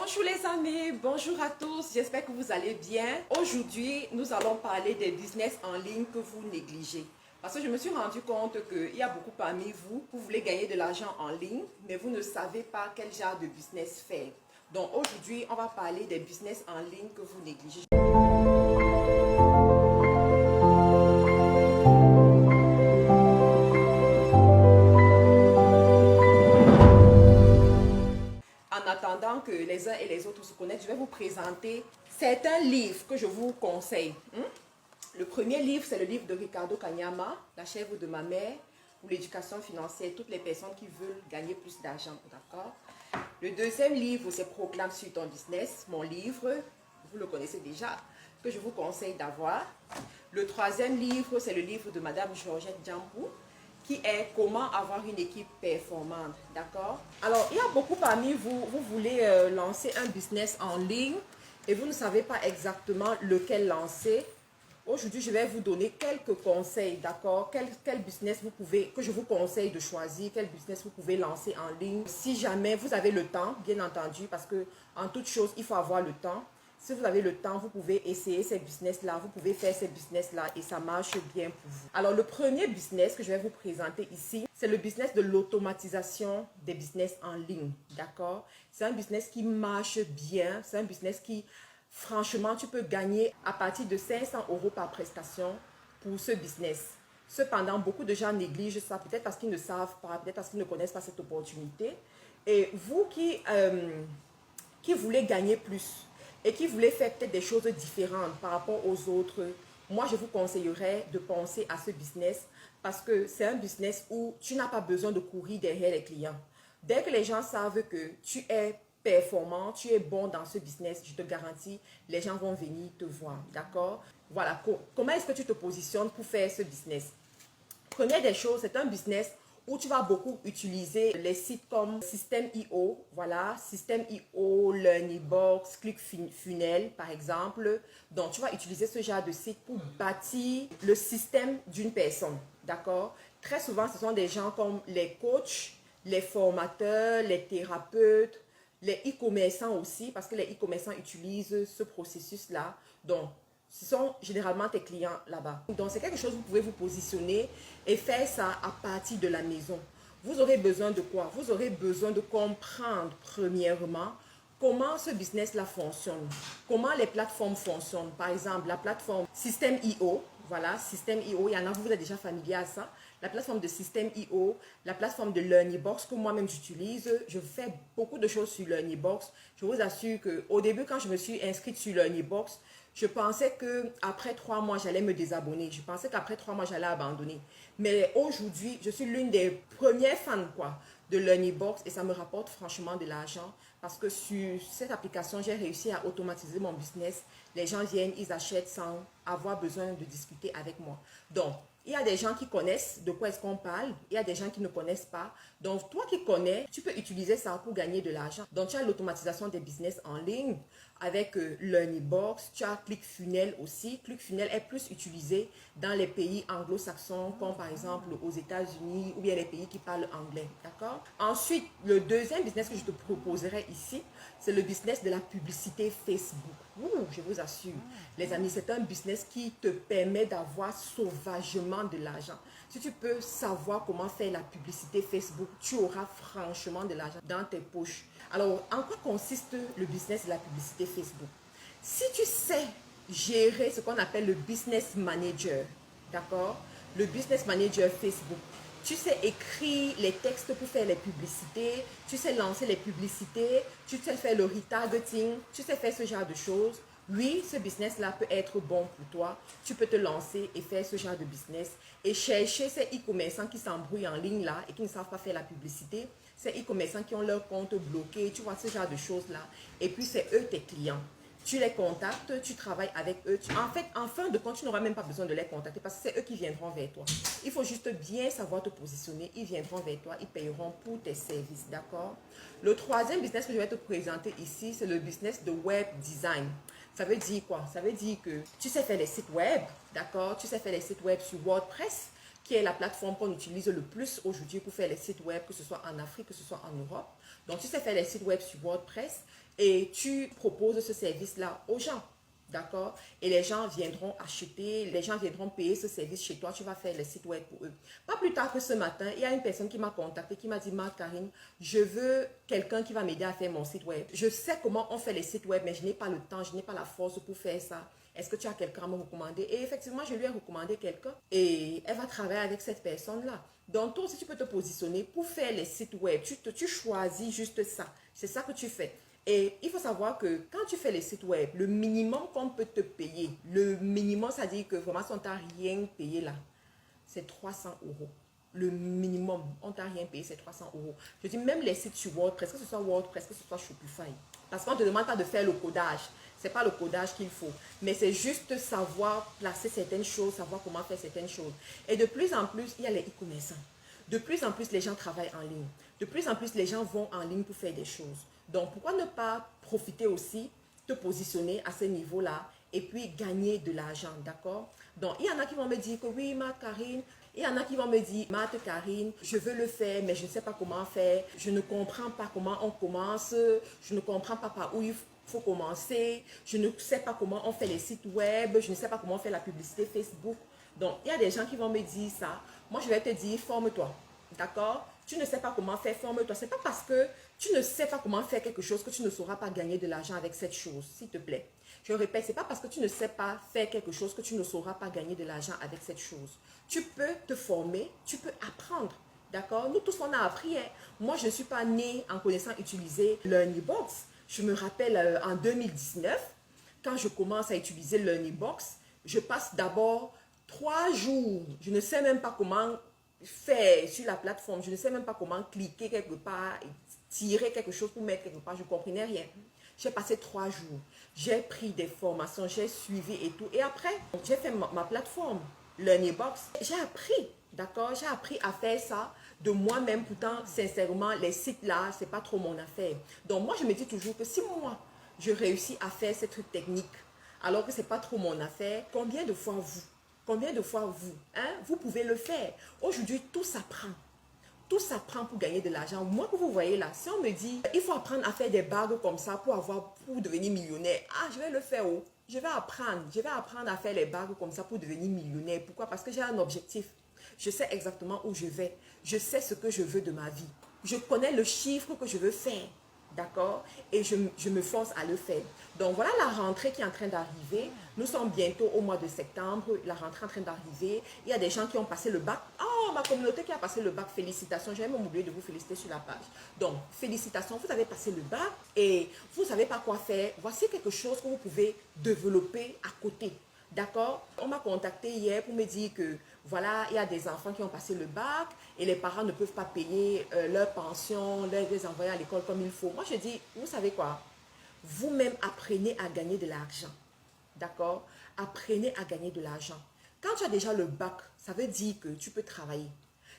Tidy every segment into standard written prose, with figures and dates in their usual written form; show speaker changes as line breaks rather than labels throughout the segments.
Bonjour les amis, bonjour à tous, j'espère que vous allez bien. Aujourd'hui, nous allons parler des business en ligne que vous négligez. Parce que je me suis rendu compte qu'il y a beaucoup parmi vous qui voulez gagner de l'argent en ligne, mais vous ne savez pas quel genre de business faire. Donc aujourd'hui, on va parler des business en ligne que vous négligez. En attendant que les uns et les autres se connaissent, je vais vous présenter certains livres que je vous conseille. Le premier livre, c'est le livre de Ricardo Kanyama, La chèvre de ma mère, pour l'éducation financière, toutes les personnes qui veulent gagner plus d'argent, d'accord? Le deuxième livre, c'est Proclame sur ton business, mon livre, vous le connaissez déjà, que je vous conseille d'avoir. Le troisième livre, c'est le livre de Madame Georgette Djambou, qui est Comment avoir une équipe performante, d'accord? Alors, il y a beaucoup parmi vous, vous voulez lancer un business en ligne et vous ne savez pas exactement lequel lancer. Aujourd'hui, je vais vous donner quelques conseils, d'accord? Quel business vous pouvez, que je vous conseille de choisir, quel business vous pouvez lancer en ligne. Si jamais vous avez le temps, bien entendu, parce que en toute chose, il faut avoir le temps. Si vous avez le temps, vous pouvez essayer ces business-là, vous pouvez faire ces business-là et ça marche bien pour vous. Alors, le premier business que je vais vous présenter ici, c'est le business de l'automatisation des business en ligne, d'accord? C'est un business qui marche bien, c'est un business qui, franchement, tu peux gagner à partir de 500 € par prestation pour ce business. Cependant, beaucoup de gens négligent ça, peut-être parce qu'ils ne savent pas, peut-être parce qu'ils ne connaissent pas cette opportunité. Et vous qui voulez gagner plus, et qui voulait faire peut-être des choses différentes par rapport aux autres, moi je vous conseillerais de penser à ce business parce que c'est un business où tu n'as pas besoin de courir derrière les clients. Dès que les gens savent que tu es performant, tu es bon dans ce business, je te garantis, les gens vont venir te voir, d'accord? Voilà, comment est-ce que tu te positionnes pour faire ce business? Première des choses, c'est un business où tu vas beaucoup utiliser les sites comme System.io, voilà, System.io, Learnybox, ClickFunnels par exemple. Donc, tu vas utiliser ce genre de site pour bâtir le système d'une personne, d'accord? Très souvent, ce sont des gens comme les coachs, les formateurs, les thérapeutes, les e-commerçants aussi, parce que les e-commerçants utilisent ce processus-là. Donc, ce sont généralement tes clients là-bas. Donc, c'est quelque chose que vous pouvez vous positionner et faire ça à partir de la maison. Vous aurez besoin de quoi? Vous aurez besoin de comprendre, premièrement, comment ce business-là fonctionne. Comment les plateformes fonctionnent. Par exemple, la plateforme System.io. Voilà, System.io, il y en a, vous êtes déjà familier à ça. La plateforme de System.io, la plateforme de Learnybox que moi-même j'utilise. Je fais beaucoup de choses sur Learnybox. Je vous assure qu'au début, quand je me suis inscrite sur Learnybox, je pensais qu'après 3 mois, j'allais me désabonner. Je pensais qu'après 3 mois, j'allais abandonner. Mais aujourd'hui, je suis l'une des premières fans de Learnybox et ça me rapporte franchement de l'argent parce que sur cette application, j'ai réussi à automatiser mon business. Les gens viennent, ils achètent sans avoir besoin de discuter avec moi. Donc, il y a des gens qui connaissent de quoi est-ce qu'on parle. Il y a des gens qui ne connaissent pas. Donc, toi qui connais, tu peux utiliser ça pour gagner de l'argent. Donc, tu as l'automatisation des business en ligne avec Learnybox. Tu as ClickFunnels aussi. ClickFunnels est plus utilisé dans les pays anglo-saxons, comme par exemple aux États-Unis ou bien les pays qui parlent anglais. D'accord? Ensuite, le deuxième business que je te proposerai ici, c'est le business de la publicité Facebook. Je vous assure, les amis, c'est un business qui te permet d'avoir sauvagement de l'argent. Si tu peux savoir comment faire la publicité Facebook, tu auras franchement de l'argent dans tes poches. Alors, en quoi consiste le business de la publicité Facebook? Si tu sais gérer ce qu'on appelle le business manager, d'accord? Le business manager Facebook, tu sais écrire les textes pour faire les publicités, tu sais lancer les publicités, tu sais faire le retargeting, tu sais faire ce genre de choses. Oui, ce business-là peut être bon pour toi. Tu peux te lancer et faire ce genre de business et chercher ces e-commerçants qui s'embrouillent en ligne là et qui ne savent pas faire la publicité. Ces e-commerçants qui ont leur compte bloqué, tu vois ce genre de choses-là. Et puis, c'est eux tes clients. Tu les contactes, tu travailles avec eux. En fin de compte, tu n'auras même pas besoin de les contacter parce que c'est eux qui viendront vers toi. Il faut juste bien savoir te positionner. Ils viendront vers toi, ils payeront pour tes services, d'accord? Le troisième business que je vais te présenter ici, c'est le business de web design. Ça veut dire quoi? Ça veut dire que tu sais faire les sites web, d'accord? Tu sais faire les sites web sur WordPress. qui est la plateforme qu'on utilise le plus aujourd'hui pour faire les sites web, que ce soit en Afrique, que ce soit en Europe. Donc, tu sais faire les sites web sur WordPress et tu proposes ce service-là aux gens. D'accord? Et les gens viendront acheter, les gens viendront payer ce service chez toi. Tu vas faire les sites web pour eux. Pas plus tard que ce matin, il y a une personne qui m'a contacté, qui m'a dit, Marc-Karine, je veux quelqu'un qui va m'aider à faire mon site web. Je sais comment on fait les sites web, mais je n'ai pas le temps, je n'ai pas la force pour faire ça. Est-ce que tu as quelqu'un à me recommander? Et effectivement, je lui ai recommandé quelqu'un et elle va travailler avec cette personne-là. Donc, toi aussi, tu peux te positionner pour faire les sites web. Tu choisis juste ça. C'est ça que tu fais. Et il faut savoir que quand tu fais les sites web, le minimum qu'on peut te payer, le minimum, ça dit que vraiment, si on t'a rien payé là, c'est 300 euros. Le minimum, on t'a rien payé, c'est 300 euros. Je dis même les sites sur WordPress, que ce soit WordPress, que ce soit Shopify. Parce qu'on ne te demande pas de faire le codage. Ce n'est pas le codage qu'il faut. Mais c'est juste savoir placer certaines choses, savoir comment faire certaines choses. Et de plus en plus, il y a les e-commerçants. De plus en plus, les gens travaillent en ligne. De plus en plus, les gens vont en ligne pour faire des choses. Donc, pourquoi ne pas profiter aussi, te positionner à ce niveau-là et puis gagner de l'argent, d'accord? Donc, il y en a qui vont me dire que oui, Marc-Karine, il y en a qui vont me dire, Marc-Karine, je veux le faire, mais je ne sais pas comment faire. Je ne comprends pas comment on commence. Je ne comprends pas par où il faut commencer. Je ne sais pas comment on fait les sites web. Je ne sais pas comment on fait la publicité Facebook. Donc, il y a des gens qui vont me dire ça. Moi, je vais te dire, forme-toi. D'accord? Tu ne sais pas comment faire, forme-toi. Ce n'est pas parce que tu ne sais pas comment faire quelque chose que tu ne sauras pas gagner de l'argent avec cette chose, s'il te plaît. Je répète, ce n'est pas parce que tu ne sais pas faire quelque chose que tu ne sauras pas gagner de l'argent avec cette chose. Tu peux te former, tu peux apprendre. D'accord? Nous tous, on a appris. Hein? Moi, je ne suis pas née en connaissant utiliser LearnyBox. Je me rappelle en 2019, quand je commence à utiliser LearnyBox, je passe d'abord 3 jours. Je ne sais même pas comment faire sur la plateforme. Je ne sais même pas comment cliquer quelque part, tirer quelque chose pour mettre quelque part. Je ne comprenais rien. J'ai passé 3 jours. J'ai pris des formations, j'ai suivi et tout. Et après, j'ai fait ma plateforme, LearnyBox. J'ai appris, d'accord? J'ai appris à faire ça de moi-même. Pourtant, sincèrement, les sites là, ce n'est pas trop mon affaire. Donc, moi, je me dis toujours que si moi, je réussis à faire cette technique, alors que ce n'est pas trop mon affaire, combien de fois vous? Combien de fois vous? Hein? Vous pouvez le faire. Aujourd'hui, tout s'apprend. Tout s'apprend pour gagner de l'argent. Moi, que vous voyez là, si on me dit, il faut apprendre à faire des bagues comme ça pour devenir millionnaire. Ah, je vais le faire. Oh. Je vais apprendre à faire les bagues comme ça pour devenir millionnaire. Pourquoi? Parce que j'ai un objectif. Je sais exactement où je vais. Je sais ce que je veux de ma vie. Je connais le chiffre que je veux faire. D'accord? Et je me force à le faire. Donc, voilà la rentrée qui est en train d'arriver. Nous sommes bientôt au mois de septembre. La rentrée est en train d'arriver. Il y a des gens qui ont passé le bac. Oh, ma communauté qui a passé le bac, félicitations. J'ai même oublié de vous féliciter sur la page. Donc, félicitations. Vous avez passé le bac et vous ne savez pas quoi faire. Voici quelque chose que vous pouvez développer à côté. D'accord? On m'a contacté hier pour me dire que voilà, il y a des enfants qui ont passé le bac et les parents ne peuvent pas payer leur pension, les envoyer à l'école comme il faut. Moi, je dis, vous savez quoi? Vous-même apprenez à gagner de l'argent. D'accord? Apprenez à gagner de l'argent. Quand tu as déjà le bac, ça veut dire que tu peux travailler.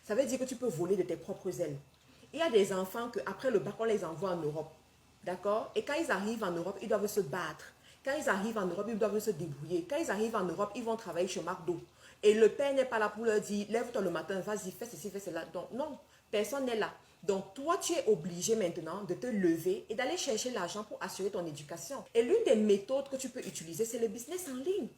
Ça veut dire que tu peux voler de tes propres ailes. Il y a des enfants qu'après le bac, on les envoie en Europe. D'accord? Et quand ils arrivent en Europe, ils doivent se battre. Quand ils arrivent en Europe, ils doivent se débrouiller. Quand ils arrivent en Europe, ils vont travailler chez McDo. Et le père n'est pas là pour leur dire, lève-toi le matin, vas-y, fais ceci, fais cela. Donc, non, personne n'est là. Donc, toi, tu es obligé maintenant de te lever et d'aller chercher l'argent pour assurer ton éducation. Et l'une des méthodes que tu peux utiliser, c'est le business en ligne.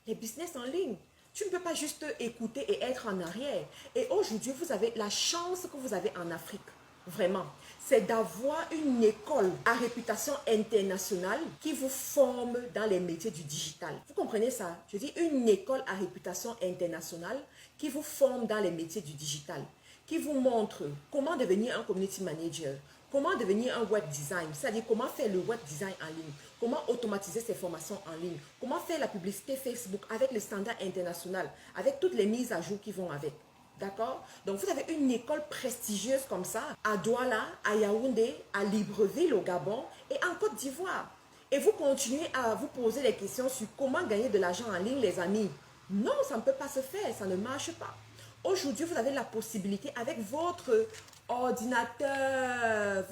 Les business en ligne. Tu ne peux pas juste écouter et être en arrière. Et aujourd'hui, vous avez la chance que vous avez en Afrique. Vraiment, c'est d'avoir une école à réputation internationale qui vous forme dans les métiers du digital. Vous comprenez ça? Je dis une école à réputation internationale qui vous forme dans les métiers du digital, qui vous montre comment devenir un community manager, comment devenir un web design, c'est-à-dire comment faire le web design en ligne, comment automatiser ses formations en ligne, comment faire la publicité Facebook avec les standards internationaux, avec toutes les mises à jour qui vont avec. D'accord? Donc, vous avez une école prestigieuse comme ça, à Douala, à Yaoundé, à Libreville, au Gabon et en Côte d'Ivoire. Et vous continuez à vous poser des questions sur comment gagner de l'argent en ligne, les amis. Non, ça ne peut pas se faire, ça ne marche pas. Aujourd'hui, vous avez la possibilité avec votre ordinateur,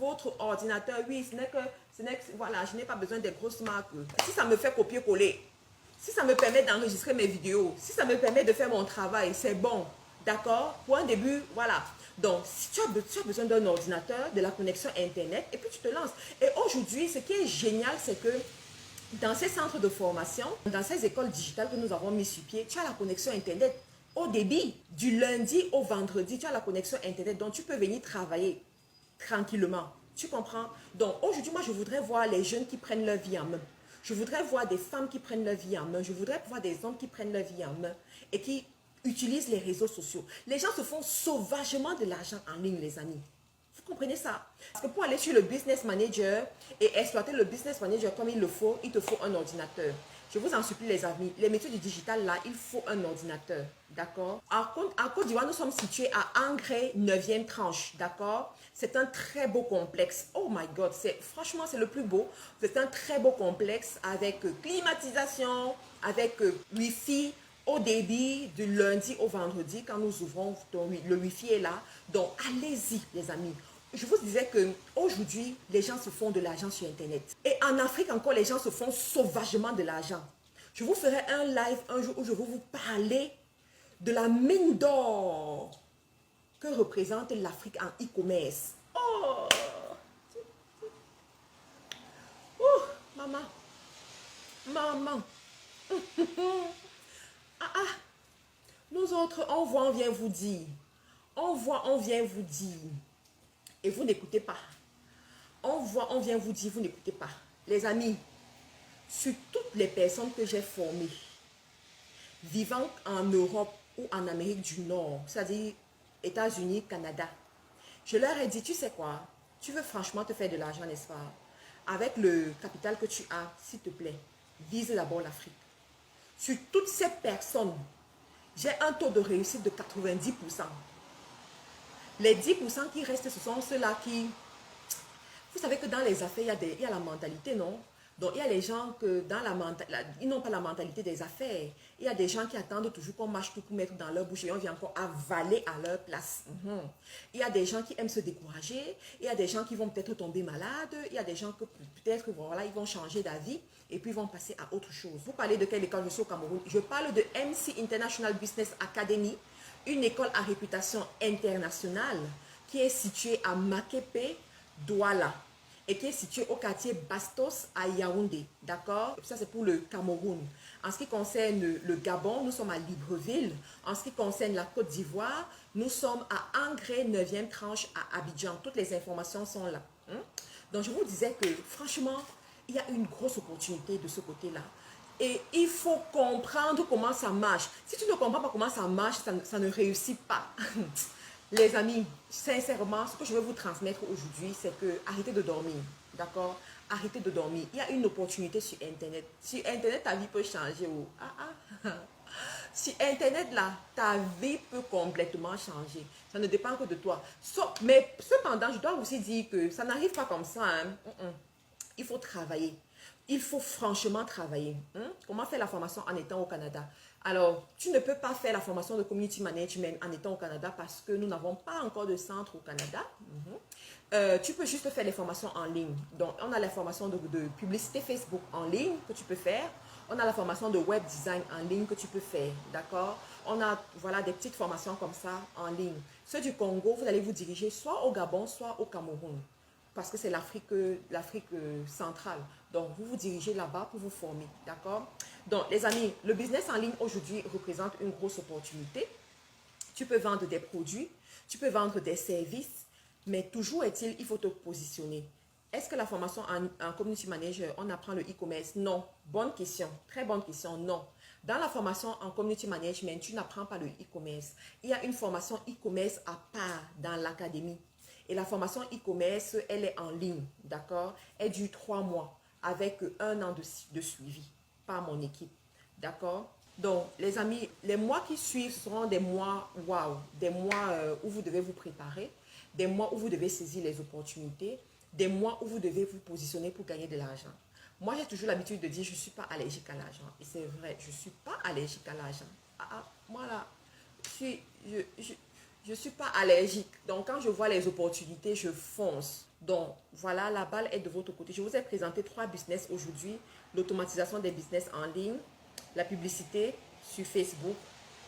oui, voilà, je n'ai pas besoin des grosses marques. Si ça me fait copier-coller, si ça me permet d'enregistrer mes vidéos, si ça me permet de faire mon travail, c'est bon. D'accord? Pour un début, voilà. Donc, si tu as besoin d'un ordinateur, de la connexion Internet, et puis tu te lances. Et aujourd'hui, ce qui est génial, c'est que dans ces centres de formation, dans ces écoles digitales que nous avons mis sur pied, tu as la connexion Internet au débit. Du lundi au vendredi, tu as la connexion Internet. Donc, tu peux venir travailler tranquillement. Tu comprends? Donc, aujourd'hui, moi, je voudrais voir les jeunes qui prennent leur vie en main. Je voudrais voir des femmes qui prennent leur vie en main. Je voudrais voir des hommes qui prennent leur vie en main et qui utilisent les réseaux sociaux. Les gens se font sauvagement de l'argent en ligne, les amis. Vous comprenez ça? Parce que pour aller sur le business manager et exploiter le business manager comme il le faut, il te faut un ordinateur. Je vous en supplie les amis, les métiers du digital là, il faut un ordinateur, d'accord? En Côte d'Ivoire, nous sommes situés à Angré 9e tranche, d'accord? C'est un très beau complexe. Oh my God, franchement, c'est le plus beau. C'est un très beau complexe avec climatisation, avec Wi-Fi, au débit du lundi au vendredi, quand nous ouvrons, le Wi-Fi est là. Donc, allez-y, les amis. Je vous disais qu'aujourd'hui, les gens se font de l'argent sur Internet. Et en Afrique encore, les gens se font sauvagement de l'argent. Je vous ferai un live un jour où je vais vous parler de la mine d'or que représente l'Afrique en e-commerce. Oh! Ouh, maman! Maman! Ah ah! Nous autres, on voit, on vient vous dire. On voit, on vient vous dire. Et vous n'écoutez pas. On voit, on vient vous dire, vous n'écoutez pas. Les amis, sur toutes les personnes que j'ai formées, vivant en Europe ou en Amérique du Nord, c'est-à-dire États-Unis, Canada, je leur ai dit, tu sais quoi, tu veux franchement te faire de l'argent, n'est-ce pas? Avec le capital que tu as, s'il te plaît, vise d'abord l'Afrique. Sur toutes ces personnes, j'ai un taux de réussite de 90%. Les 10% qui restent, ce sont ceux-là qui... Vous savez que dans les affaires, il y a la mentalité, non? Donc, il y a les gens que dans ils n'ont pas la mentalité des affaires. Il y a des gens qui attendent toujours qu'on mâche tout pour mettre dans leur bouche et on vient encore avaler à leur place. Il y a des gens qui aiment se décourager. Il y a des gens qui vont peut-être tomber malades. Il y a des gens que peut-être, voilà, ils vont changer d'avis et puis ils vont passer à autre chose. Vous parlez de quelle école? Je suis au Cameroun. Je parle de MC International Business Academy, une école à réputation internationale qui est située à Makepe, Douala, et qui est situé au quartier Bastos à Yaoundé, d'accord? Ça, c'est pour le Cameroun. En ce qui concerne le Gabon, nous sommes à Libreville. En ce qui concerne la Côte d'Ivoire, nous sommes à Angré 9e tranche à Abidjan. Toutes les informations sont là. Donc, je vous disais que, franchement, il y a une grosse opportunité de ce côté-là. Et il faut comprendre comment ça marche. Si tu ne comprends pas comment ça marche, ça ne réussit pas. Les amis, sincèrement, ce que je vais vous transmettre aujourd'hui, c'est que arrêtez de dormir, d'accord? Arrêtez de dormir. Il y a une opportunité sur Internet. Sur Internet, ta vie peut changer. Oh. Sur Internet, là, ta vie peut complètement changer. Ça ne dépend que de toi. Mais cependant, je dois aussi dire que ça n'arrive pas comme ça. Hein. Il faut travailler. Il faut franchement travailler. Comment faire la formation en étant au Canada? Alors, tu ne peux pas faire la formation de community management en étant au Canada parce que nous n'avons pas encore de centre au Canada. Tu peux juste faire les formations en ligne. Donc, on a la formation de publicité Facebook en ligne que tu peux faire. On a la formation de web design en ligne que tu peux faire. D'accord? On a voilà, des petites formations comme ça en ligne. Ceux du Congo, vous allez vous diriger soit au Gabon, soit au Cameroun. Parce que c'est l'Afrique centrale. Donc, vous vous dirigez là-bas pour vous former. D'accord? Donc, les amis, le business en ligne aujourd'hui représente une grosse opportunité. Tu peux vendre des produits, tu peux vendre des services, mais toujours est-il, il faut te positionner. Est-ce que la formation en community manager, on apprend le e-commerce? Non. Bonne question. Très bonne question. Non. Dans la formation en community management, tu n'apprends pas le e-commerce. Il y a une formation e-commerce à part dans l'académie. Et la formation e-commerce, elle est en ligne, d'accord? Elle dure 3 mois avec 1 an de suivi par mon équipe, d'accord? Donc, les amis, les mois qui suivent seront des mois waouh, des mois où vous devez vous préparer, des mois où vous devez saisir les opportunités, des mois où vous devez vous positionner pour gagner de l'argent. Moi, j'ai toujours l'habitude de dire je ne suis pas allergique à l'argent. Et c'est vrai, je ne suis pas allergique à l'argent. Moi là, je ne suis pas allergique. Donc, quand je vois les opportunités, je fonce. Donc, voilà, la balle est de votre côté. Je vous ai présenté 3 business aujourd'hui. L'automatisation des business en ligne, la publicité sur Facebook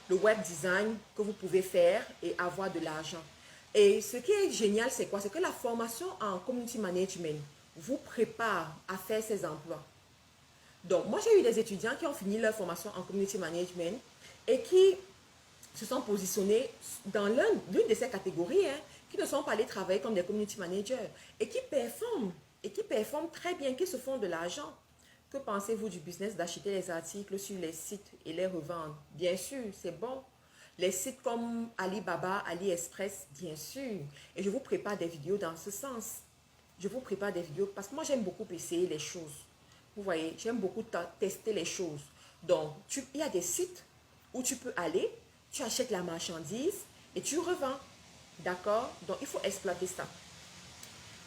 le web design que vous pouvez faire et avoir de l'argent. Et ce qui est génial, c'est quoi? C'est que la formation en community management vous prépare à faire ces emplois. Donc, moi, j'ai eu des étudiants qui ont fini leur formation en community management et qui se sont positionnés dans l'une de ces catégories, hein, qui ne sont pas allés travailler comme des community managers et qui performent très bien, qui se font de l'argent. Que pensez-vous du business d'acheter les articles sur les sites et les revendre? Bien sûr, c'est bon. Les sites comme Alibaba, AliExpress, bien sûr. Et je vous prépare des vidéos dans ce sens. Je vous prépare des vidéos parce que moi, j'aime beaucoup essayer les choses. Vous voyez, j'aime beaucoup tester les choses. Donc, il y a des sites où tu peux aller, tu achètes la marchandise et tu revends. D'accord? Donc, il faut exploiter ça.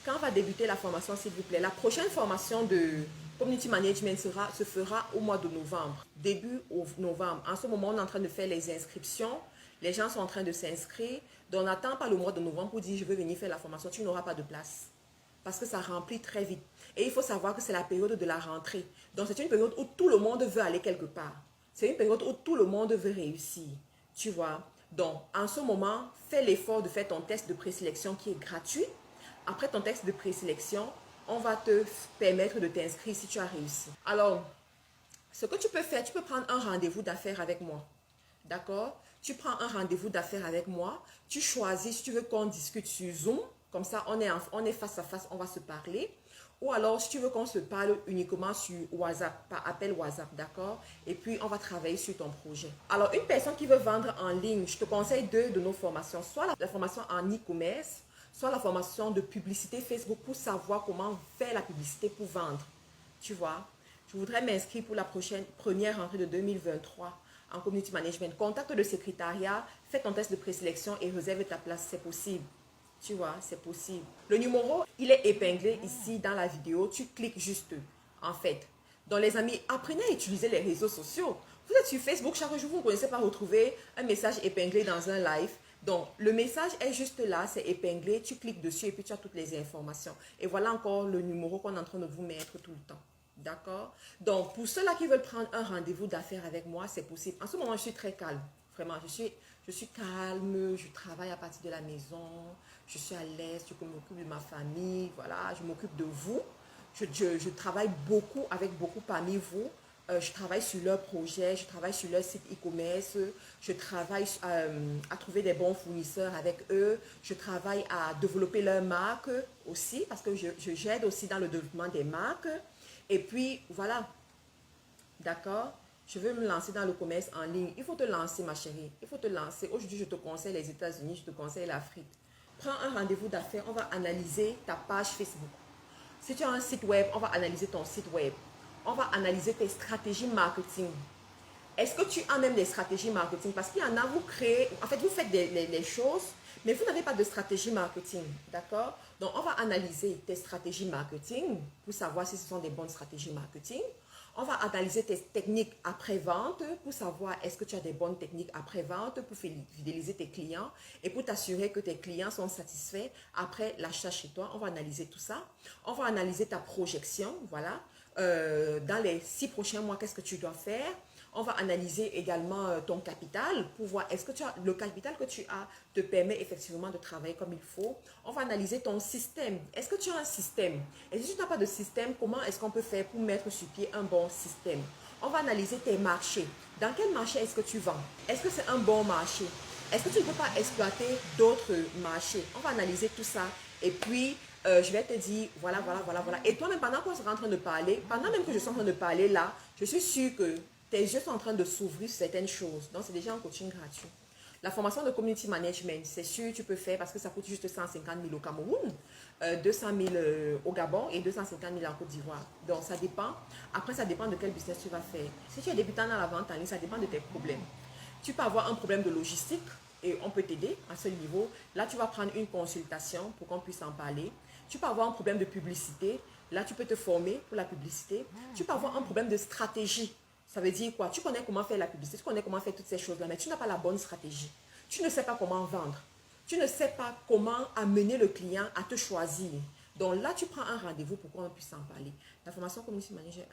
Quand va débuter la formation, s'il vous plaît? La prochaine formation de community management se fera au mois de novembre, début novembre. En ce moment, on est en train de faire les inscriptions. Les gens sont en train de s'inscrire. Donc, n'attends pas le mois de novembre pour dire je veux venir faire la formation. Tu n'auras pas de place. Parce que ça remplit très vite. Et il faut savoir que c'est la période de la rentrée. Donc, c'est une période où tout le monde veut aller quelque part. C'est une période où tout le monde veut réussir. Tu vois? Donc, en ce moment, fais l'effort de faire ton test de présélection qui est gratuit. Après ton test de présélection, on va te permettre de t'inscrire si tu as réussi. Alors, ce que tu peux faire, tu peux prendre un rendez-vous d'affaires avec moi. D'accord? Tu prends un rendez-vous d'affaires avec moi. Tu choisis si tu veux qu'on discute sur Zoom. Comme ça, on est face à face, on va se parler. Ou alors, si tu veux qu'on se parle uniquement sur WhatsApp, par appel WhatsApp, d'accord? Et puis, on va travailler sur ton projet. Alors, une personne qui veut vendre en ligne, je te conseille deux de nos formations. Soit la formation en e-commerce, soit la formation de publicité Facebook pour savoir comment faire la publicité pour vendre. Tu vois? Je voudrais m'inscrire pour la première rentrée de 2023 en community management. Contacte le secrétariat, fais ton test de présélection et réserve ta place. C'est possible. Tu vois, c'est possible. Le numéro, il est épinglé ici dans la vidéo. Tu cliques juste, en fait. Donc, les amis, apprenez à utiliser les réseaux sociaux. Vous êtes sur Facebook, chaque jour, vous ne connaissez pas retrouver un message épinglé dans un live. Donc, le message est juste là, c'est épinglé. Tu cliques dessus et puis tu as toutes les informations. Et voilà encore le numéro qu'on est en train de vous mettre tout le temps. D'accord? Donc, pour ceux-là qui veulent prendre un rendez-vous d'affaires avec moi, c'est possible. En ce moment, je suis très calme. Vraiment, je suis calme. Je travaille à partir de la maison. Je suis à l'aise. Je m'occupe de ma famille. Voilà, je m'occupe de vous. Je travaille beaucoup avec beaucoup parmi vous. Je travaille sur leurs projets. Je travaille sur leur site e-commerce. Je travaille à trouver des bons fournisseurs avec eux. Je travaille à développer leur marque aussi parce que j'aide aussi dans le développement des marques. Et puis, voilà, d'accord? Je veux me lancer dans le commerce en ligne. Il faut te lancer, ma chérie. Il faut te lancer. Aujourd'hui, je te conseille les États-Unis, je te conseille l'Afrique. Prends un rendez-vous d'affaires, on va analyser ta page Facebook. Si tu as un site web, on va analyser ton site web. On va analyser tes stratégies marketing. Est-ce que tu as même des stratégies marketing? Parce qu'il y en a, vous créez, en fait, vous faites les choses, mais vous n'avez pas de stratégie marketing, d'accord? Donc, on va analyser tes stratégies marketing pour savoir si ce sont des bonnes stratégies marketing. On va analyser tes techniques après-vente pour savoir est-ce que tu as des bonnes techniques après-vente pour fidéliser tes clients et pour t'assurer que tes clients sont satisfaits après l'achat chez toi. On va analyser tout ça. On va analyser ta projection, voilà. Dans les 6 prochains mois, qu'est-ce que tu dois faire? On va analyser également ton capital pour voir est-ce que le capital que tu as te permet effectivement de travailler comme il faut. On va analyser ton système. Est-ce que tu as un système? Et si tu n'as pas de système, comment est-ce qu'on peut faire pour mettre sur pied un bon système? On va analyser tes marchés. Dans quel marché est-ce que tu vends? Est-ce que c'est un bon marché? Est-ce que tu ne peux pas exploiter d'autres marchés? On va analyser tout ça. Et puis, je vais te dire, voilà. Et toi-même, pendant qu'on sera en train de parler, pendant même que je suis en train de parler là, je suis sûre que tes yeux sont en train de s'ouvrir sur certaines choses. Donc, c'est déjà un coaching gratuit. La formation de community management, c'est sûr, tu peux faire parce que ça coûte juste 150 000 au Cameroun, 200 000 au Gabon et 250 000 en Côte d'Ivoire. Donc, ça dépend. Après, ça dépend de quel business tu vas faire. Si tu es débutant dans la vente en ligne, ça dépend de tes problèmes. Tu peux avoir un problème de logistique et on peut t'aider à ce niveau. Là, tu vas prendre une consultation pour qu'on puisse en parler. Tu peux avoir un problème de publicité. Là, tu peux te former pour la publicité. Tu peux avoir un problème de stratégie. Ça veut dire quoi? Tu connais comment faire la publicité, tu connais comment faire toutes ces choses-là, mais tu n'as pas la bonne stratégie. Tu ne sais pas comment vendre. Tu ne sais pas comment amener le client à te choisir. Donc là, tu prends un rendez-vous pour qu'on puisse en parler. La formation Community Manager,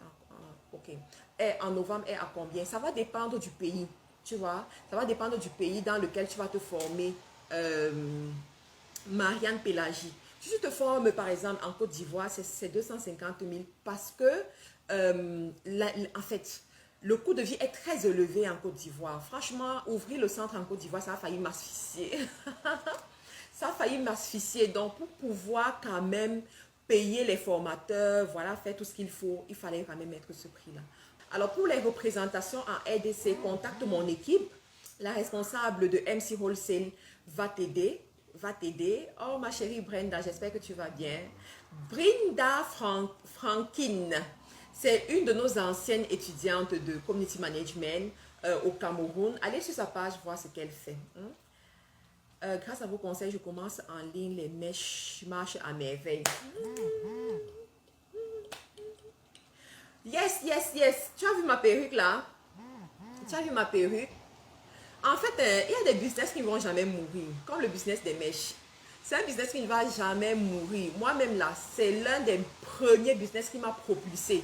ok, est en novembre est à combien? Ça va dépendre du pays. Tu vois, ça va dépendre du pays dans lequel tu vas te former. Marianne Pélagie. Si tu te formes, par exemple, en Côte d'Ivoire, c'est 250 000 parce que, en fait, le coût de vie est très élevé en Côte d'Ivoire. Franchement, ouvrir le centre en Côte d'Ivoire, ça a failli m'asphyxier. Ça a failli m'asphyxier. Donc, pour pouvoir quand même payer les formateurs, voilà, faire tout ce qu'il faut, il fallait quand même mettre ce prix-là. Alors, pour les représentations en RDC, contacte mon équipe. La responsable de MC Wholesale va t'aider. Oh, ma chérie Brenda, j'espère que tu vas bien. Brenda Franklin, c'est une de nos anciennes étudiantes de Community Management au Cameroun. Allez sur sa page, voir ce qu'elle fait. Grâce à vos conseils, je commence en ligne. Les mèches marchent à merveille. Yes, yes, yes. Tu as vu ma perruque là? Tu as vu ma perruque? En fait, il y a des business qui ne vont jamais mourir, comme le business des mèches. C'est un business qui ne va jamais mourir. Moi-même là, c'est l'un des premiers business qui m'a propulsé.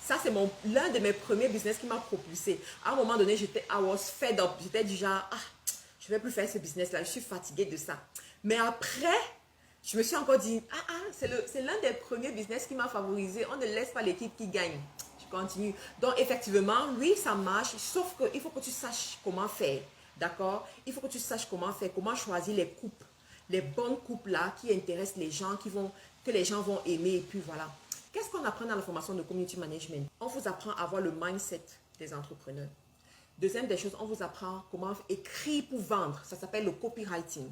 Ça, c'est l'un de mes premiers business qui m'a propulsé. À un moment donné, I was fed up. J'étais du genre, ah, je ne vais plus faire ce business-là. Je suis fatiguée de ça. Mais après, je me suis encore dit, c'est l'un des premiers business qui m'a favorisé. On ne laisse pas l'équipe qui gagne. Je continue. Donc, effectivement, oui, ça marche. Sauf qu'il faut que tu saches comment faire. D'accord? Il faut que tu saches comment faire, comment choisir les coupes. Les bonnes coupes là qui intéressent les gens, que les gens vont aimer. Et puis voilà. Qu'est-ce qu'on apprend dans la formation de Community Management? On vous apprend à avoir le mindset des entrepreneurs. Deuxième des choses, on vous apprend comment écrire pour vendre. Ça s'appelle le copywriting.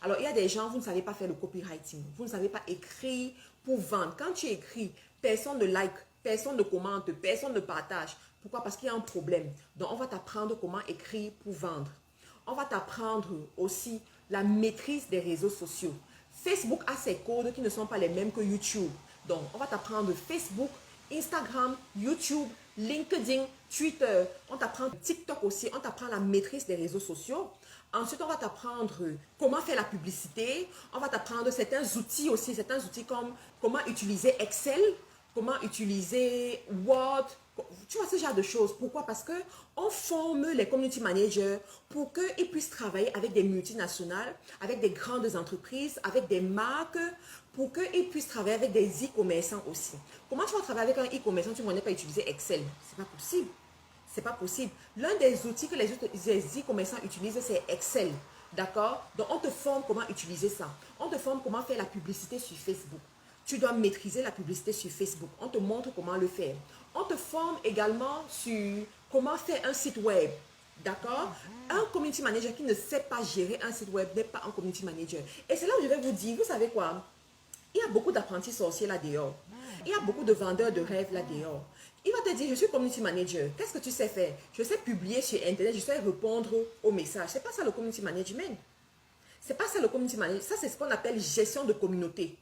Alors, il y a des gens, vous ne savez pas faire le copywriting. Vous ne savez pas écrire pour vendre. Quand tu écris, personne ne like, personne ne commente, personne ne partage. Pourquoi? Parce qu'il y a un problème. Donc, on va t'apprendre comment écrire pour vendre. On va t'apprendre aussi la maîtrise des réseaux sociaux. Facebook a ses codes qui ne sont pas les mêmes que YouTube. Donc, on va t'apprendre Facebook, Instagram, YouTube, LinkedIn, Twitter. On t'apprend TikTok aussi. On t'apprend la maîtrise des réseaux sociaux. Ensuite, on va t'apprendre comment faire la publicité. On va t'apprendre certains outils aussi. Certains outils comme comment utiliser Excel, comment utiliser Word. Tu vois ce genre de choses. Pourquoi? Parce qu'on forme les community managers pour qu'ils puissent travailler avec des multinationales, avec des grandes entreprises, avec des marques, pour qu'ils puissent travailler avec des e-commerçants aussi. Comment tu vas travailler avec un e-commerçant, tu ne connais pas utiliser Excel? C'est pas possible. C'est pas possible. L'un des outils que les e-commerçants utilisent, c'est Excel. D'accord? Donc, on te forme comment utiliser ça. On te forme comment faire la publicité sur Facebook. Tu dois maîtriser la publicité sur Facebook. On te montre comment le faire. On te forme également sur comment faire un site web. D'accord? Un community manager qui ne sait pas gérer un site web n'est pas un community manager. Et c'est là où je vais vous dire, vous savez quoi? Il y a beaucoup d'apprentis sorciers là dehors. Il y a beaucoup de vendeurs de rêves là dehors. Il va te dire, je suis community manager. Qu'est-ce que tu sais faire? Je sais publier sur Internet, je sais répondre aux messages. C'est pas ça le community management. C'est pas ça le community management. Ça, c'est ce qu'on appelle gestion de communauté.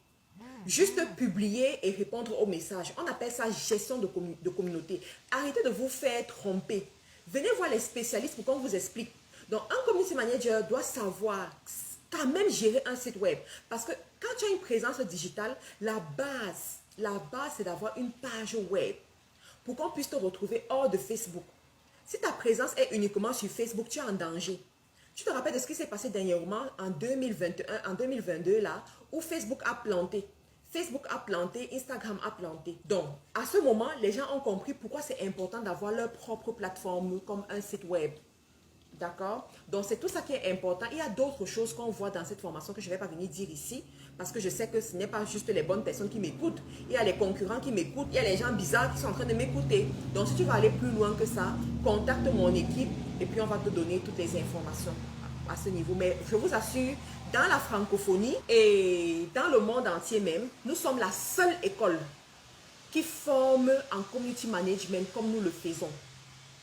Juste publier et répondre aux messages. On appelle ça gestion de communauté. Arrêtez de vous faire tromper. Venez voir les spécialistes pour qu'on vous explique. Donc, un community manager doit savoir quand même gérer un site web. Parce que quand tu as une présence digitale, la base, c'est d'avoir une page web pour qu'on puisse te retrouver hors de Facebook. Si ta présence est uniquement sur Facebook, tu es en danger. Tu te rappelles de ce qui s'est passé dernièrement en 2021, en 2022 là, où Facebook a planté. Facebook a planté, Instagram a planté. Donc, à ce moment, les gens ont compris pourquoi c'est important d'avoir leur propre plateforme comme un site web. D'accord? Donc, c'est tout ça qui est important. Il y a d'autres choses qu'on voit dans cette formation que je ne vais pas venir dire ici parce que je sais que ce n'est pas juste les bonnes personnes qui m'écoutent. Il y a les concurrents qui m'écoutent. Il y a les gens bizarres qui sont en train de m'écouter. Donc, si tu veux aller plus loin que ça, contacte mon équipe et puis on va te donner toutes les informations à ce niveau. Mais je vous assure, dans la francophonie et dans le monde entier même, nous sommes la seule école qui forme en community management comme nous le faisons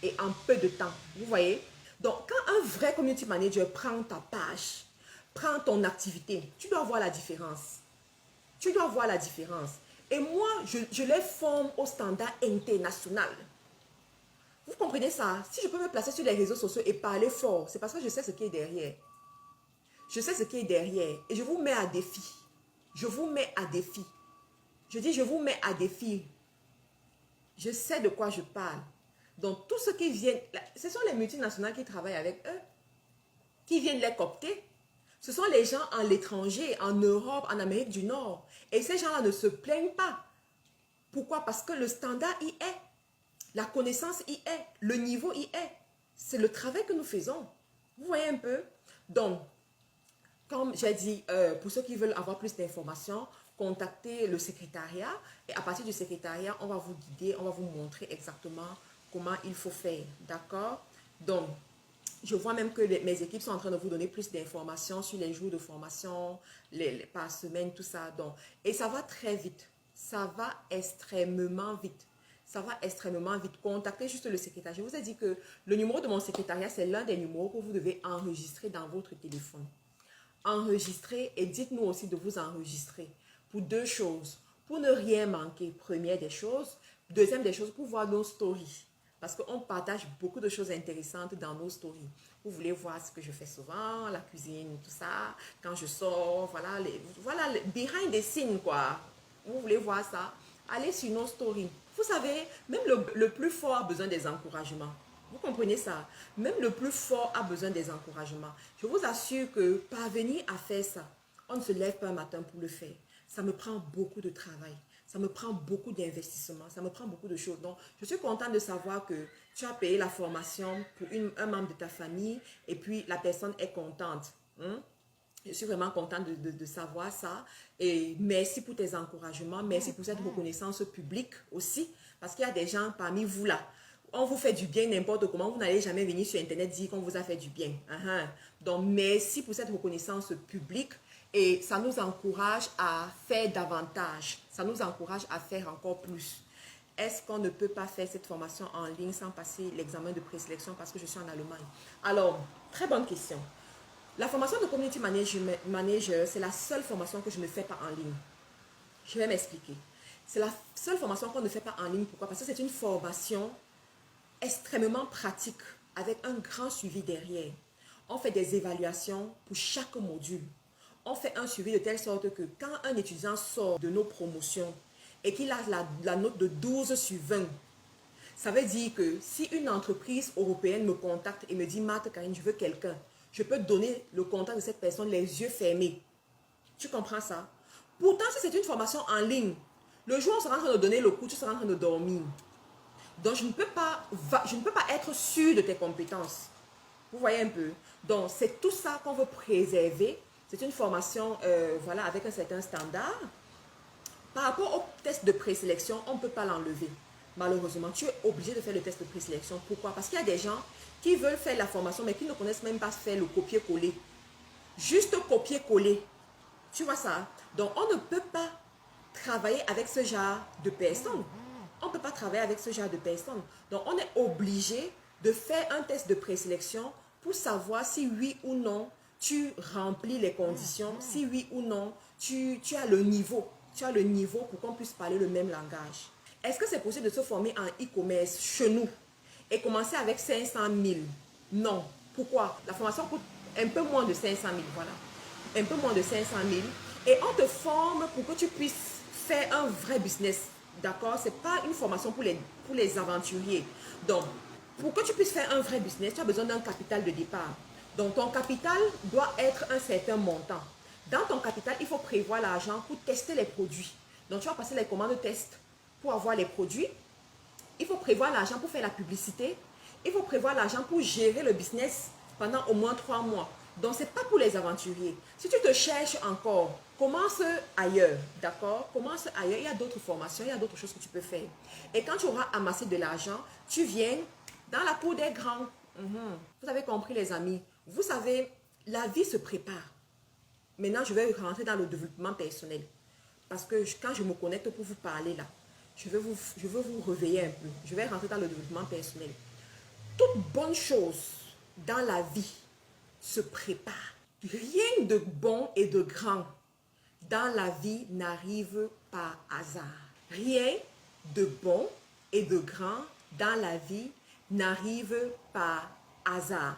et en peu de temps. Vous voyez? Donc, quand un vrai community manager prend ta page, prend ton activité, tu dois voir la différence. Tu dois voir la différence. Et moi, je les forme au standard international. Vous comprenez ça? Si je peux me placer sur les réseaux sociaux et parler fort, c'est parce que je sais ce qui est derrière. Je sais ce qui est derrière. Et je vous mets à défi. Je vous mets à défi. Je dis, je vous mets à défi. Je sais de quoi je parle. Donc, tous ceux qui viennent, ce sont les multinationales qui travaillent avec eux, qui viennent les coopter. Ce sont les gens à l'étranger, en Europe, en Amérique du Nord. Et ces gens-là ne se plaignent pas. Pourquoi? Parce que le standard y est. La connaissance y est. Le niveau y est. C'est le travail que nous faisons. Vous voyez un peu? Donc, comme j'ai dit, pour ceux qui veulent avoir plus d'informations, contactez le secrétariat. Et à partir du secrétariat, on va vous guider, on va vous montrer exactement comment il faut faire. D'accord? Donc, je vois même que mes équipes sont en train de vous donner plus d'informations sur les jours de formation, par semaine, tout ça. Donc, et ça va très vite. Ça va extrêmement vite. Ça va extrêmement vite. Contactez juste le secrétariat. Je vous ai dit que le numéro de mon secrétariat, c'est l'un des numéros que vous devez enregistrer dans votre téléphone. Enregistrez et dites-nous aussi de vous enregistrer pour deux choses. Pour ne rien manquer, première des choses. Deuxième des choses, pour voir nos stories. Parce qu'on partage beaucoup de choses intéressantes dans nos stories. Vous voulez voir ce que je fais souvent, la cuisine, tout ça. Quand je sors, voilà, les behind the scenes, quoi. Vous voulez voir ça? Allez sur nos stories. Vous savez, même le plus fort a besoin des encouragements. Vous comprenez ça? Même le plus fort a besoin des encouragements. Je vous assure que parvenir à faire ça, on ne se lève pas un matin pour le faire. Ça me prend beaucoup de travail. Ça me prend beaucoup d'investissement. Ça me prend beaucoup de choses. Donc, je suis contente de savoir que tu as payé la formation pour un membre de ta famille et puis la personne est contente. Hein? Je suis vraiment contente de savoir ça. Et merci pour tes encouragements. Merci pour cette reconnaissance publique aussi. Parce qu'il y a des gens parmi vous là. On vous fait du bien n'importe comment. Vous n'allez jamais venir sur Internet dire qu'on vous a fait du bien. Donc, merci pour cette reconnaissance publique. Et ça nous encourage à faire davantage. Ça nous encourage à faire encore plus. Est-ce qu'on ne peut pas faire cette formation en ligne sans passer l'examen de présélection parce que je suis en Allemagne? Alors, très bonne question. La formation de Community Manager, c'est la seule formation que je ne fais pas en ligne. Je vais m'expliquer. C'est la seule formation qu'on ne fait pas en ligne. Pourquoi? Parce que c'est une formation extrêmement pratique avec un grand suivi derrière. On fait des évaluations pour chaque module. On fait un suivi de telle sorte que quand un étudiant sort de nos promotions et qu'il a la note de 12 sur 20, ça veut dire que si une entreprise européenne me contacte et me dit « Marthe, Karine, je veux quelqu'un », je peux donner le contact de cette personne les yeux fermés. Tu comprends ça? Pourtant, si c'est une formation en ligne, le jour où on sera en train de donner le cours, tu seras en train de dormir. Donc, je ne peux pas être sûr de tes compétences. Vous voyez un peu? Donc, c'est tout ça qu'on veut préserver. C'est une formation voilà, avec un certain standard. Par rapport au test de présélection, on ne peut pas l'enlever. Malheureusement, tu es obligé de faire le test de présélection. Pourquoi? Parce qu'il y a des gens qui veulent faire la formation, mais qui ne connaissent même pas faire le copier-coller. Juste copier-coller. Tu vois ça? Donc, on ne peut pas travailler avec ce genre de personnes. On ne peut pas travailler avec ce genre de personnes. Donc, on est obligé de faire un test de présélection pour savoir si oui ou non tu remplis les conditions, si oui ou non tu as le niveau. Tu as le niveau pour qu'on puisse parler le même langage. Est-ce que c'est possible de se former en e-commerce chez nous et commencer avec 500 000? Non. Pourquoi? La formation coûte un peu moins de 500 000. Voilà. Un peu moins de 500 000. Et on te forme pour que tu puisses faire un vrai business. D'accord? Ce n'est pas une formation pour les aventuriers. Donc, pour que tu puisses faire un vrai business, tu as besoin d'un capital de départ. Donc, ton capital doit être un certain montant. Dans ton capital, il faut prévoir l'argent pour tester les produits. Donc, tu vas passer les commandes test pour avoir les produits. Il faut prévoir l'argent pour faire la publicité. Il faut prévoir l'argent pour gérer le business pendant au moins 3 mois. Donc, ce n'est pas pour les aventuriers. Si tu te cherches encore, commence ailleurs, d'accord? Commence ailleurs. Il y a d'autres formations, il y a d'autres choses que tu peux faire. Et quand tu auras amassé de l'argent, tu viens dans la cour des grands. Vous avez compris, les amis? Vous savez, la vie se prépare. Maintenant, je vais rentrer dans le développement personnel. Parce que quand je me connecte pour vous parler là, je veux vous réveiller un peu. Je vais rentrer dans le développement personnel. Toute bonne chose dans la vie se prépare. Rien de bon et de grand dans la vie n'arrive par hasard. Rien de bon et de grand dans la vie n'arrive par hasard.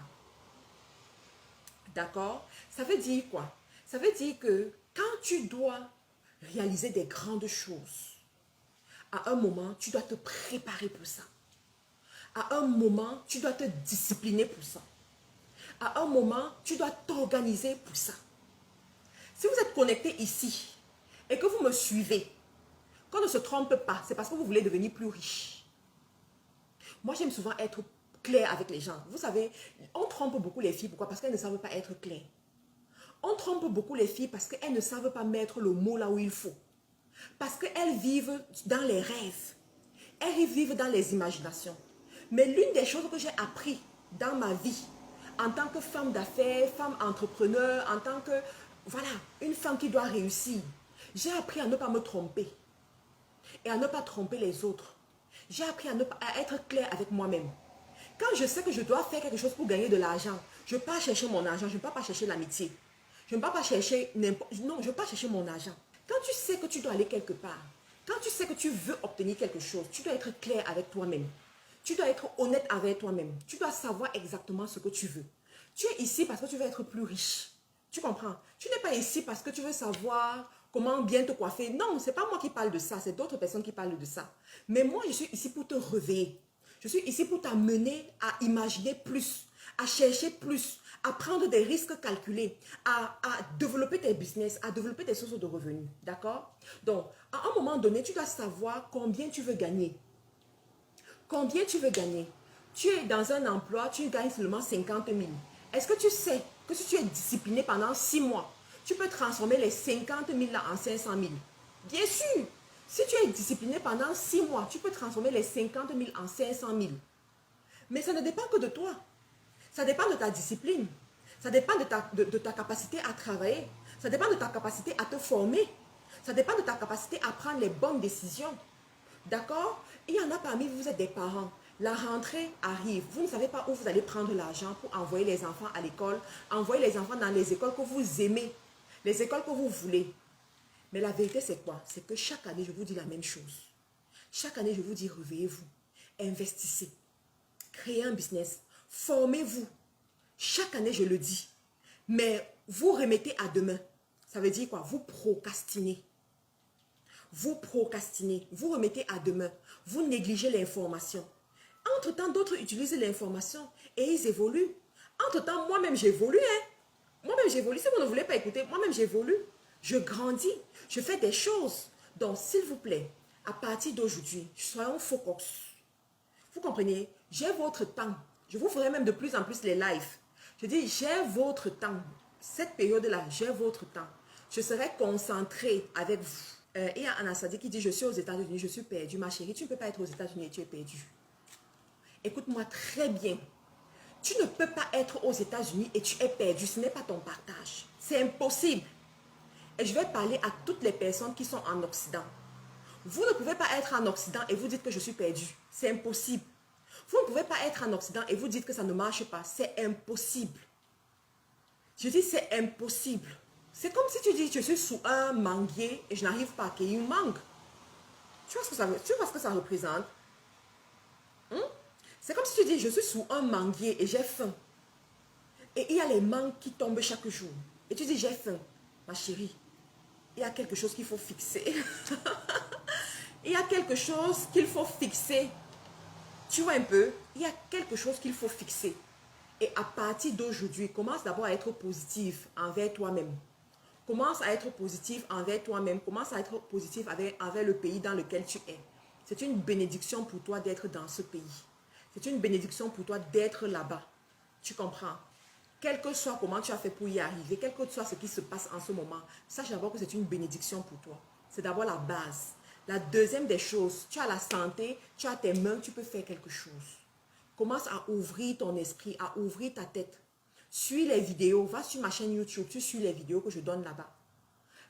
D'accord? Ça veut dire quoi? Ça veut dire que quand tu dois réaliser des grandes choses, à un moment, tu dois te préparer pour ça. À un moment, tu dois te discipliner pour ça. À un moment, tu dois t'organiser pour ça. Si vous êtes connecté ici et que vous me suivez, qu'on ne se trompe pas, c'est parce que vous voulez devenir plus riche. Moi, j'aime souvent être clair avec les gens. Vous savez, on trompe beaucoup les filles. Pourquoi? Parce qu'elles ne savent pas être claires. On trompe beaucoup les filles parce qu'elles ne savent pas mettre le mot là où il faut. Parce qu'elles vivent dans les rêves. Elles vivent dans les imaginations. Mais l'une des choses que j'ai appris dans ma vie, en tant que femme d'affaires, femme entrepreneur, en tant que, voilà, une femme qui doit réussir, j'ai appris à ne pas me tromper et à ne pas tromper les autres. J'ai appris à être claire avec moi-même. Quand je sais que je dois faire quelque chose pour gagner de l'argent, je ne vais pas chercher mon argent, je ne vais pas chercher l'amitié. Je ne vais pas chercher n'importe... Non, je ne vais pas chercher mon argent. Quand tu sais que tu dois aller quelque part, quand tu sais que tu veux obtenir quelque chose, tu dois être clair avec toi-même. Tu dois être honnête avec toi-même. Tu dois savoir exactement ce que tu veux. Tu es ici parce que tu veux être plus riche. Tu comprends? Tu n'es pas ici parce que tu veux savoir comment bien te coiffer. Non, ce n'est pas moi qui parle de ça, c'est d'autres personnes qui parlent de ça. Mais moi, je suis ici pour te réveiller. Je suis ici pour t'amener à imaginer plus, à chercher plus, à prendre des risques calculés, à développer tes business, à développer tes sources de revenus. D'accord? Donc, à un moment donné, tu dois savoir combien tu veux gagner. Combien tu veux gagner? Tu es dans un emploi, tu gagnes seulement 50 000. Est-ce que tu sais que si tu es discipliné pendant 6 mois, tu peux transformer les 50 000 là en 500 000? Bien sûr! Si tu es discipliné pendant 6 mois, tu peux transformer les 50 000 en 500 000. Mais ça ne dépend que de toi. Ça dépend de ta discipline. Ça dépend de ta capacité à travailler. Ça dépend de ta capacité à te former. Ça dépend de ta capacité à prendre les bonnes décisions. D'accord? Il y en a parmi vous, vous êtes des parents. La rentrée arrive. Vous ne savez pas où vous allez prendre l'argent pour envoyer les enfants à l'école. Envoyer les enfants dans les écoles que vous aimez. Les écoles que vous voulez. Mais la vérité, c'est quoi? C'est que chaque année, je vous dis la même chose. Chaque année, je vous dis, réveillez-vous. Investissez. Créez un business. Formez-vous. Chaque année, je le dis. Mais vous remettez à demain. Ça veut dire quoi? Vous procrastinez. Vous procrastinez. Vous remettez à demain. Vous négligez l'information. Entre-temps, d'autres utilisent l'information et ils évoluent. Entre-temps, moi-même, j'évolue. Hein? Moi-même, j'évolue. Si vous ne voulez pas écouter, moi-même, j'évolue. Je grandis. Je fais des choses. Donc, s'il vous plaît, à partir d'aujourd'hui, soyons focus. Vous comprenez? J'ai votre temps. Je vous ferai même de plus en plus les lives. Je dis, j'ai votre temps. Cette période-là, j'ai votre temps. Je serai concentrée avec vous. Il y a Anastasie qui dit, je suis aux États-Unis, je suis perdue. Ma chérie, tu ne peux pas être aux États-Unis et tu es perdue. Écoute-moi très bien. Tu ne peux pas être aux États-Unis et tu es perdu. Ce n'est pas ton partage. C'est impossible. Et je vais parler à toutes les personnes qui sont en Occident. Vous ne pouvez pas être en Occident et vous dites que je suis perdu. C'est impossible. Vous ne pouvez pas être en Occident et vous dites que ça ne marche pas. C'est impossible. Je dis c'est impossible. C'est comme si tu dis je suis sous un manguier et je n'arrive pas à cueillir une mangue. Tu vois ce que ça représente? C'est comme si tu dis je suis sous un manguier et j'ai faim. Et il y a les mangues qui tombent chaque jour. Et tu dis j'ai faim. Ma chérie, il y a quelque chose qu'il faut fixer. Il y a quelque chose qu'il faut fixer. Tu vois un peu, il y a quelque chose qu'il faut fixer. Et à partir d'aujourd'hui, commence d'abord à être positif envers toi-même. Commence à être positif envers toi-même. Commence à être positif envers le pays dans lequel tu es. C'est une bénédiction pour toi d'être dans ce pays. C'est une bénédiction pour toi d'être là-bas. Tu comprends? Quel que soit comment tu as fait pour y arriver, quel que soit ce qui se passe en ce moment, sache d'abord que c'est une bénédiction pour toi. C'est d'abord la base. La deuxième des choses, tu as la santé, tu as tes mains, tu peux faire quelque chose. Commence à ouvrir ton esprit, à ouvrir ta tête. Suis les vidéos, va sur ma chaîne YouTube, tu suis les vidéos que je donne là-bas.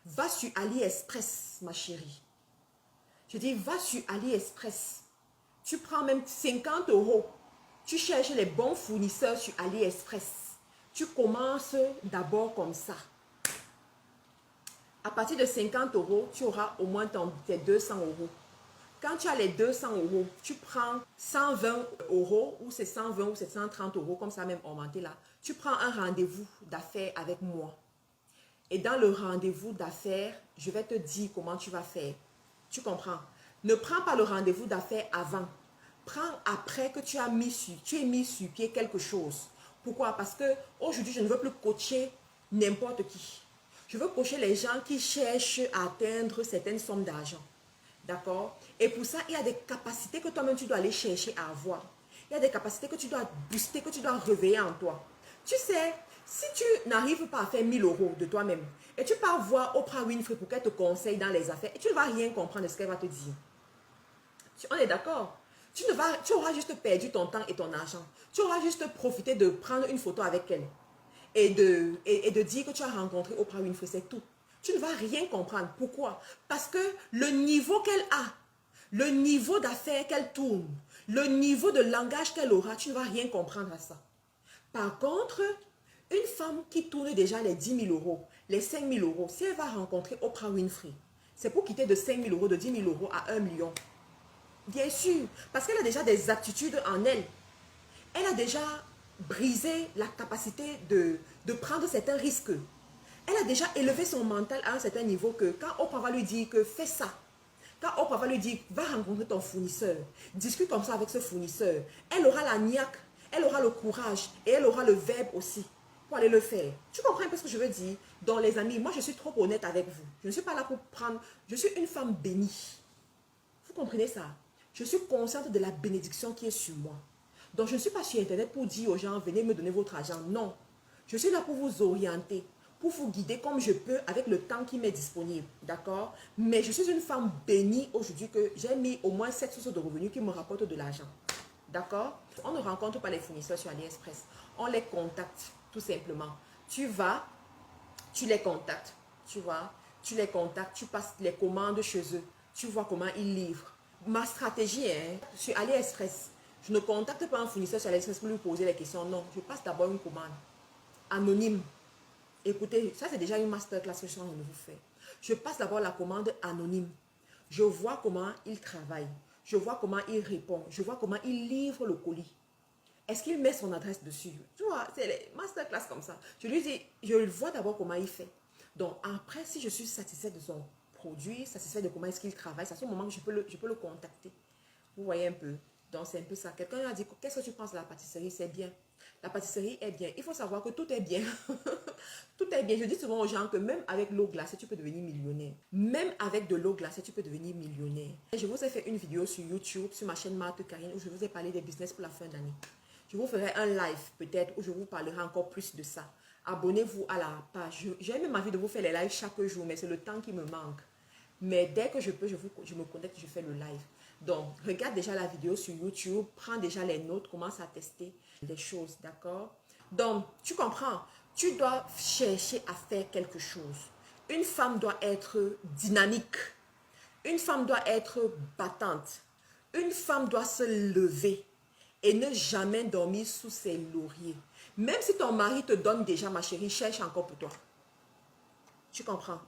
Va sur AliExpress, ma chérie. Je dis, va sur AliExpress. Tu prends même 50 €. Tu cherches les bons fournisseurs sur AliExpress. Tu commences d'abord comme ça. À partir de 50 €, tu auras au moins tes 200 €. Quand tu as les 200 €, tu prends 120 € ou c'est 120 ou c'est 130 € comme ça même augmenté là. Tu prends un rendez-vous d'affaires avec moi. Et dans le rendez-vous d'affaires, je vais te dire comment tu vas faire. Tu comprends? Ne prends pas le rendez-vous d'affaires avant. prends après que tu es mis sur pied quelque chose. Pourquoi? Parce que aujourd'hui, je ne veux plus coacher n'importe qui. Je veux coacher les gens qui cherchent à atteindre certaines sommes d'argent. D'accord? Et pour ça, il y a des capacités que toi-même, tu dois aller chercher à avoir. Il y a des capacités que tu dois booster, que tu dois réveiller en toi. Tu sais, si tu n'arrives pas à faire 1000 euros de toi-même, et tu pars voir Oprah Winfrey pour qu'elle te conseille dans les affaires, et tu ne vas rien comprendre de ce qu'elle va te dire. On est d'accord? Tu auras juste perdu ton temps et ton argent. Tu auras juste profité de prendre une photo avec elle et de dire que tu as rencontré Oprah Winfrey, c'est tout. Tu ne vas rien comprendre. Pourquoi? Parce que le niveau qu'elle a, le niveau d'affaires qu'elle tourne, le niveau de langage qu'elle aura, tu ne vas rien comprendre à ça. Par contre, une femme qui tourne déjà les 10 000 euros, les 5 000 euros, si elle va rencontrer Oprah Winfrey, c'est pour quitter de 5 000 euros, de 10 000 euros à 1 million. Bien sûr, parce qu'elle a déjà des aptitudes en elle. Elle a déjà brisé la capacité de prendre certains risques. Elle a déjà élevé son mental à un certain niveau que quand Oprah va lui dire que fais ça, quand Oprah va lui dire va rencontrer ton fournisseur, discute comme ça avec ce fournisseur, elle aura la niaque, elle aura le courage et elle aura le verbe aussi pour aller le faire. Tu comprends un peu ce que je veux dire? Donc les amis, moi je suis trop honnête avec vous. Je ne suis pas là pour prendre, je suis une femme bénie. Vous comprenez ça? Je suis consciente de la bénédiction qui est sur moi. Donc, je ne suis pas sur Internet pour dire aux gens, venez me donner votre argent. Non. Je suis là pour vous orienter, pour vous guider comme je peux avec le temps qui m'est disponible. D'accord? Mais je suis une femme bénie aujourd'hui que j'ai mis au moins 7 sources de revenus qui me rapportent de l'argent. D'accord? On ne rencontre pas les fournisseurs sur AliExpress. On les contacte, tout simplement. Tu vas, tu les contactes. Tu vois? Tu les contactes, tu passes les commandes chez eux. Tu vois comment ils livrent. Ma stratégie, sur AliExpress, je ne contacte pas un fournisseur sur AliExpress pour lui poser les questions. Non, je passe d'abord une commande anonyme. Écoutez, ça c'est déjà une masterclass que je suis en train de vous faire. Je passe d'abord la commande anonyme. Je vois comment il travaille. Je vois comment il répond. Je vois comment il livre le colis. Est-ce qu'il met son adresse dessus? Tu vois, c'est les masterclass comme ça. Je lui dis, je vois d'abord comment il fait. Donc après, si je suis satisfaite de son produit, satisfaite de comment est-ce qu'il travaille, c'est à ce moment que je peux le contacter. Vous voyez un peu. Donc c'est un peu ça. Quelqu'un a dit, qu'est-ce que tu penses de la pâtisserie? C'est bien. La pâtisserie est bien. Il faut savoir que tout est bien. Tout est bien. Je dis souvent aux gens que même avec l'eau glacée, tu peux devenir millionnaire. Même avec de l'eau glacée, tu peux devenir millionnaire. Je vous ai fait une vidéo sur YouTube, sur ma chaîne Marthe Karine, où je vous ai parlé des business pour la fin d'année. Je vous ferai un live peut-être où je vous parlerai encore plus de ça. Abonnez-vous à la page. J'ai même envie de vous faire les lives chaque jour, mais c'est le temps qui me manque. Mais dès que je peux, je me connecte, je fais le live. Donc, regarde déjà la vidéo sur YouTube, prends déjà les notes, commence à tester les choses, d'accord? Donc, tu comprends, tu dois chercher à faire quelque chose. Une femme doit être dynamique. Une femme doit être battante. Une femme doit se lever et ne jamais dormir sous ses lauriers. Même si ton mari te donne déjà, ma chérie, cherche encore pour toi. Tu comprends?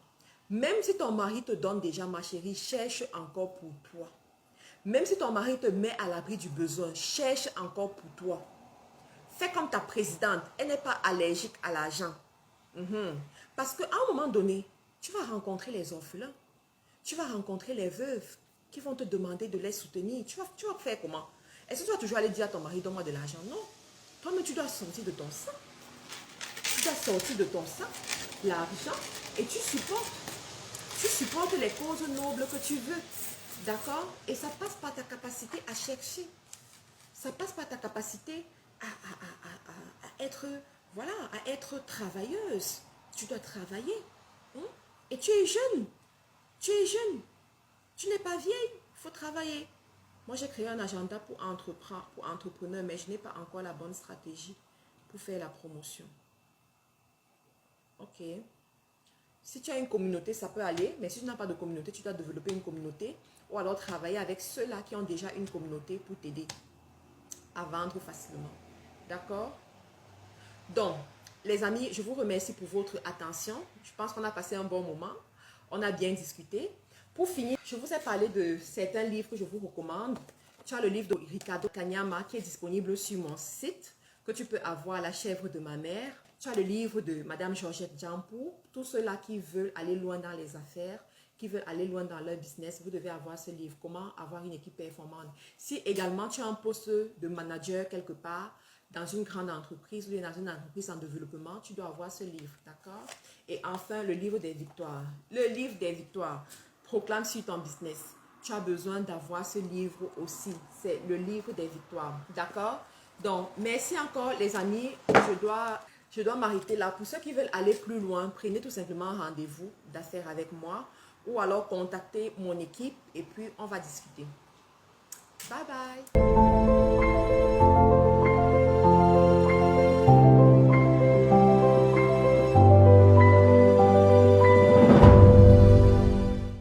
Même si ton mari te donne déjà, ma chérie, cherche encore pour toi. Même si ton mari te met à l'abri du besoin, cherche encore pour toi. Fais comme ta présidente, elle n'est pas allergique à l'argent. Parce qu'à un moment donné, tu vas rencontrer les orphelins. Tu vas rencontrer les veuves qui vont te demander de les soutenir. Tu vas faire comment? Est-ce que tu vas toujours aller dire à ton mari, donne-moi de l'argent? Non. Toi-même, tu dois sortir de ton sang. Tu dois sortir de ton sang l'argent et tu supportes. Tu supportes les causes nobles que tu veux. D'accord? Et ça passe par ta capacité à chercher. Ça passe par ta capacité à être, voilà, à être travailleuse. Tu dois travailler. Et tu es jeune. Tu es jeune. Tu n'es pas vieille. Il faut travailler. Moi, j'ai créé un agenda pour entrepreneurs, mais je n'ai pas encore la bonne stratégie pour faire la promotion. Ok. Si tu as une communauté, ça peut aller. Mais si tu n'as pas de communauté, tu dois développer une communauté. Ou alors travailler avec ceux-là qui ont déjà une communauté pour t'aider à vendre facilement. D'accord? Donc, les amis, je vous remercie pour votre attention. Je pense qu'on a passé un bon moment. On a bien discuté. Pour finir, je vous ai parlé de certains livres que je vous recommande. Tu as le livre de Ricardo Kanyama qui est disponible sur mon site, que tu peux avoir, La chèvre de ma mère. Tu as le livre de Madame Georgette Jampou, tous ceux-là qui veulent aller loin dans les affaires, qui veulent aller loin dans leur business, vous devez avoir ce livre. Comment avoir une équipe performante. Si également tu as un poste de manager quelque part, dans une grande entreprise ou dans une entreprise en développement, tu dois avoir ce livre, d'accord? Et enfin, le livre des victoires. Le livre des victoires. Proclame sur ton business. Tu as besoin d'avoir ce livre aussi. C'est le livre des victoires, d'accord? Donc, merci encore les amis. Je dois m'arrêter là. Pour ceux qui veulent aller plus loin, prenez tout simplement un rendez-vous d'affaires avec moi ou alors contactez mon équipe et puis on va discuter. Bye bye!